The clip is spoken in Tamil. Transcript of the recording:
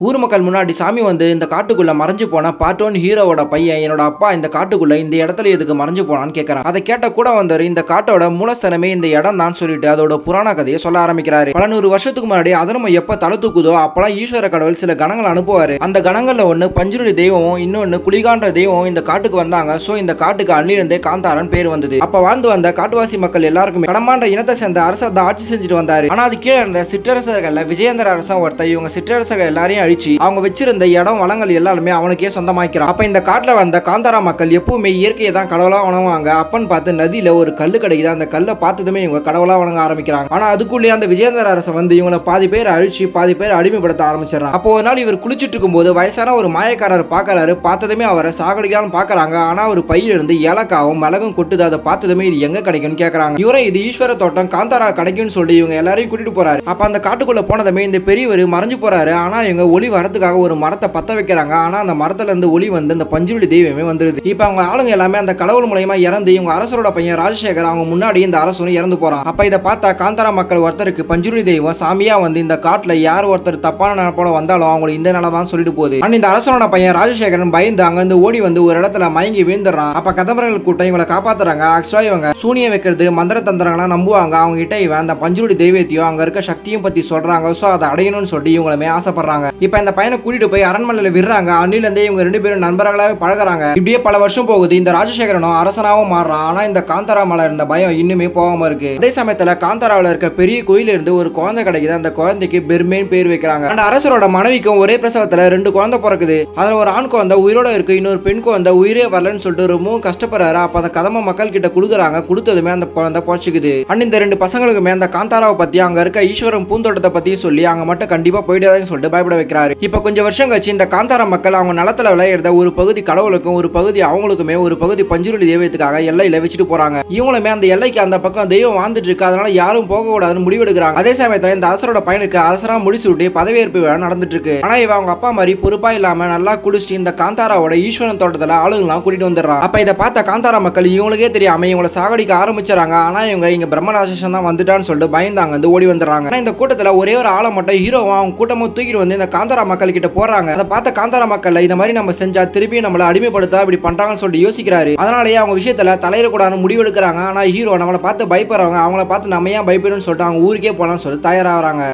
ஊர் மக்கள் முன்னாடி சாமி வந்து இந்த காட்டுக்குள்ள மறைஞ்சு போன பார்ட் 1 ஹீரோவோட பையன் என்னோட அப்பா இந்த காட்டுக்குள்ள இந்த இடத்துல எதுக்கு மறைஞ்சு போனான்னு கேட்கறான். அதை கேட்ட கூட வந்தாரு இந்த காட்டோட மூலஸ்தானமே இந்த இடம் தான் சொல்லிட்டு அதோட புராண கதையை சொல்ல ஆரம்பிக்கிறாரு. பல நூறு வருஷத்துக்கு முன்னாடி அதர்மம் எப்ப தலை தூக்குதோ அப்பெல்லாம் ஈஸ்வர கடவுள் சில கணங்கள் அனுப்புவாரு. அந்த கணங்கள்ல ஒண்ணு பஞ்சுருடி தெய்வம், இன்னொன்னு குளிகான்ற தெய்வம் இந்த காட்டுக்கு வந்தாங்க. சோ இந்த காட்டுக்கு அன்னிலிருந்தே காந்தாரன் பேர் வந்தது. அப்ப வாழ்ந்து வந்த காட்டுவாசி மக்கள் எல்லாருக்குமே கடமாண்ட இனத்தை சேர்ந்த அரசர் தான் ஆட்சி செஞ்சுட்டு வந்தாரு. ஆனா அது கீழே இருந்த சிற்றரசர்கள்ல விஜயேந்திர அரசன் ஒருத்தர் இவங்க சிற்றரசர்கள் எல்லாரையும் அழிச்சு அவங்க வச்சிருந்த இடம் வளங்கள் எல்லாருமே அவனுக்கே சொந்தமாக்கிறான். அப்ப இந்த காட்டுல வந்த காந்தாரா மக்கள் எப்பவுமே இயற்கையை தான் கடவுளா வணங்குவாங்க. அப்பன்னு பார்த்து நதியில ஒரு கல்லு கிடைக்குது. அந்த கல்லை பார்த்ததுமே இவங்க கடவுளா வணங்க ஆரம்பிக்கிறாங்க. ஆனா அதுக்குள்ளேயே அந்த விஜயேந்திர அரசன் வந்து இவங்களை பாதி பேர் அழிச்சு பாதி பேர் அடிமைப்படுத்த ஆரம்பிச்சிடறான். அப்போ ஒரு நாள் இவர் குளிச்சிட்டு இருக்கும் போது வயசான ஒரு மாயக்காரர் பாக்குறாரு. பார்த்ததுமே அவரை சாகடிக்கலாம்னு பாக்குறாங்க. ஆனா ஒரு பையில இருந்து ஏலக்காவும் மிளகும் கொட்டுது. அதை பார்த்ததுமே இது எங்க கிடைக்கும்னு கேக்குறாங்க. இவரை இது ஈஸ்வர தோட்டம் காந்தாரா கிடைக்கும்னு சொல்லி இவங்க எல்லாரையும் கூட்டிட்டு போறாரு. அப்ப அந்த காட்டுக்குள்ள போனதுமே இந்த பெரியவர் மறைஞ்சு போறாரு. ஆனா இவங்க ஒளி வரதுக்காக ஒரு மரத்தை பத்த வைக்கிறாங்க. ஆனா அந்த மரத்துல இருந்து ஒளி வந்து அந்த பஞ்சுருளி தெய்வமே வந்துருது. இப்ப அவங்க ஆளுங்க எல்லாமே அந்த கடவுள் மூலமா இறந்து இவங்க அரசரோட பையன் ராஜசேகர் அவங்க முன்னாடி இந்த அரசரும் இறந்து போறான். அப்ப இதை பார்த்தா காந்தாரா மக்கள் ஒருத்தருக்கு பஞ்சுருளி தெய்வம் சாமியா வந்து இந்த காட்டுல யார் ஒருத்தர் தப்பான நினைப்போட வந்தாலும் அவங்களுக்கு இந்த நிலைதான் சொல்லிட்டு போகுது. இந்த அரசரோட பையன் ராஜசேகரன் பயந்து அங்க இருந்து ஓடி வந்து ஒரு இடத்துல மயங்கி வீழ்ந்துடுறான். அப்ப கதம்பரங்கள் கூட்டம் இவங்களை காப்பாத்துறாங்க. ஆக்சுவலா இவங்க சூனியம் வைக்கிறது மந்திர தந்திரங்களாம் நம்புவாங்க. அவங்க கிட்ட இவன் அந்த பஞ்சுருளி தெய்வத்தையும் அங்க இருக்க சக்தியும் பத்தி சொல்றாங்க. சோ அதை அடையணும்னு சொல்லி இவங்களுமே ஆசைப்படுறாங்க. இப்ப இந்த பையனை கூட்டிட்டு போய் அரண்மனையில விடுறாங்க. அன்னிலிருந்தே இவங்க ரெண்டு பேரும் நண்பர்களாவே பழகுறாங்க. இப்படியே பல வருஷம் போகுது. இந்த ராஜசேகரனும் அரசனாவும் மாறுறான். ஆனா இந்த காந்தாரா மேல இருந்த பயம் இன்னுமே போகாம இருக்கு. அதே சமயத்துல காந்தாராவில் இருக்க பெரிய கோயில இருந்து ஒரு குழந்தை கிடைக்குது. அந்த குழந்தைக்கு பெர்மேன் பேர் வைக்கிறாங்க. அந்த அரசரோட மனைவிக்கும் ஒரே பிரசவத்துல 2 குழந்தை பிறக்குது. அதுல ஒரு ஆண் குழந்தை உயிரோட இருக்கு, இன்னொரு பெண் குழந்தை உயிரே வரலன்னு சொல்லிட்டு ரொம்பவும் கஷ்டப்படுறாரு. அப்ப அந்த கதம்ப மக்கள் கிட்ட கொடுக்குறாங்க. கொடுத்ததுமே அந்த குழந்தை பொழைச்சிக்குது. இந்த 2 பசங்களுக்குமே அந்த காந்தாராவை பத்தி அங்க இருக்க ஈஸ்வரன் பூந்தோட்டத்தை பத்தி சொல்லி அங்க மட்டும் கண்டிப்பா போயிடாதுன்னு சொல்லிட்டு பயப்பட வைக்கிறாரு. இப்ப கொஞ்சம் வருஷம் கழிச்சு இந்த காந்தாரா மக்கள் அவங்க நிலத்துல விளையாடுற ஒரு பகுதி கடவுளுக்கும் ஒரு பகுதி அவங்களுக்குமே ஒரு பகுதி பஞ்சுருளி தெய்வத்துக்காக எல்லையில வச்சுட்டு போறாங்க. இவங்களுமே அந்த எல்லைக்கு அந்த பக்கம் தெய்வம் வாழ்ந்துட்டு இருக்கு. அதனால யாரும் போக கூடாதுன்னு முடிவெடுக்கிறாங்க. அதே சமயத்துல இந்த அரசரோட பையனுக்கு அரசரா முடிச்சுட்டு பதவியேற்பு விழா நடந்துட்டு இருக்கு. ஆனா இவன் அவங்க அப்பா மாதிரி பொறுப்பா இல்லாம நல்லா குடிச்சிட்டு இந்த காந்தாராவோட ஈஸ்வரன் தோட்டத்துல ஆளுங்கெல்லாம் கூட்டிட்டு வந்துடுறான். அப்ப இதை பார்த்த காந்தாரா மக்கள் இவங்களுக்கே தெரியாம இவங்களை சாகடிக்க ஆரம்பிச்சாங்க. ஆனா இவங்க இங்க பிரம்மராட்சசன் தான் வந்துட்டான்னு சொல்லிட்டு பயந்தாங்க வந்து ஓடி வந்துடுறாங்க. இந்த கூட்டத்துல ஒரே ஒரு ஆளை மட்டும் ஹீரோவா அவங்க கூட்டமும் தூக்கிட்டு வந்து இந்த காந்தாரா மக்கள் கிட்ட போறாங்க. அதை பார்த்த காந்தாரா மக்கள் இந்த மாதிரி நம்ம செஞ்சா திருப்பி நம்மள அடிமைப்படுத்த இப்படி பண்றாங்கன்னு சொல்லிட்டு யோசிக்கிறாரு. அதனாலேயே அவங்க விஷயத்துல தலையிடக்கூடாதுன்னு முடிவெடுக்கிறாங்க. ஆனா ஹீரோ நம்மளை பார்த்து பயப்படுறவங்க அவங்கள பார்த்து நம்ம ஏன் பயப்படணும்னு சொல்லிட்டு அவங்க ஊருக்கே போலாம்னு சொல்லிட்டு தயாராகிறாங்க.